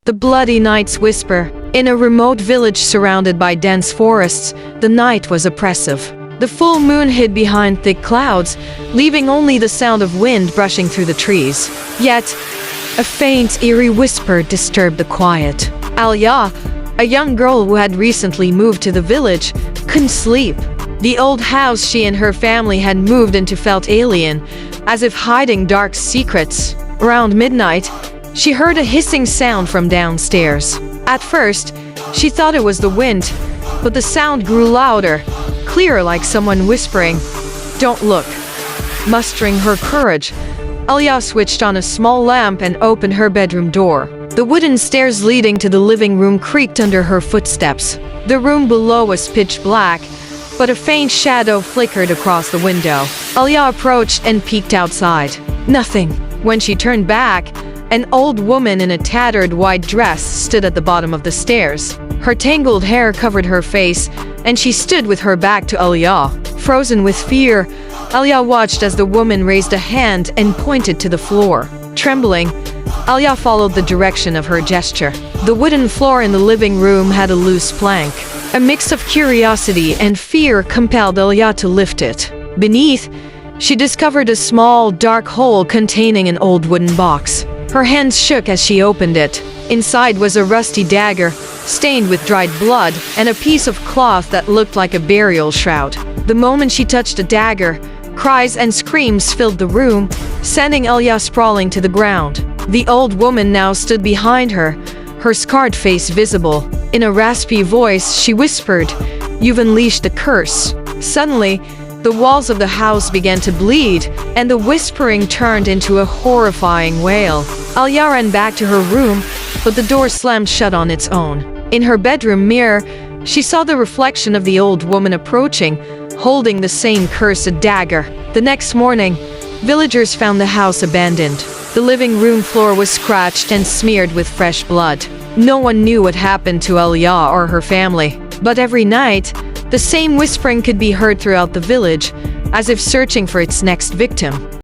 The Bloody Night's Whisper. In a remote village surrounded by dense forests, the night was oppressive. The full moon hid behind thick clouds, leaving only the sound of wind brushing through the trees. Yet, a faint, eerie whisper disturbed the quiet. Alia, a young girl who had recently moved to the village, couldn't sleep. The old house she and her family had moved into felt alien, as if hiding dark secrets. Around midnight, she heard a hissing sound from downstairs. At first, she thought it was the wind, but the sound grew louder, clearer, like someone whispering, "Don't look." Mustering her courage, Alia switched on a small lamp and opened her bedroom door. The wooden stairs leading to the living room creaked under her footsteps. The room below was pitch black, but a faint shadow flickered across the window. Alia approached and peeked outside. Nothing. When she turned back, an old woman in a tattered white dress stood at the bottom of the stairs. Her tangled hair covered her face, and she stood with her back to Alia. Frozen with fear, Alia watched as the woman raised a hand and pointed to the floor. Trembling, Alia followed the direction of her gesture. The wooden floor in the living room had a loose plank. A mix of curiosity and fear compelled Alia to lift it. Beneath, she discovered a small, dark hole containing an old wooden box. Her hands shook as she opened it. Inside was a rusty dagger, stained with dried blood, and a piece of cloth that looked like a burial shroud. The moment she touched the dagger, cries and screams filled the room, sending Alia sprawling to the ground. The old woman now stood behind her, her scarred face visible. In a raspy voice, she whispered, "You've unleashed the curse." Suddenly, the walls of the house began to bleed, and the whispering turned into a horrifying wail. Alia ran back to her room, but the door slammed shut on its own. In her bedroom mirror, she saw the reflection of the old woman approaching, holding the same cursed dagger. The next morning, villagers found the house abandoned. The living room floor was scratched and smeared with fresh blood. No one knew what happened to Alia or her family, but every night, the same whispering could be heard throughout the village, as if searching for its next victim.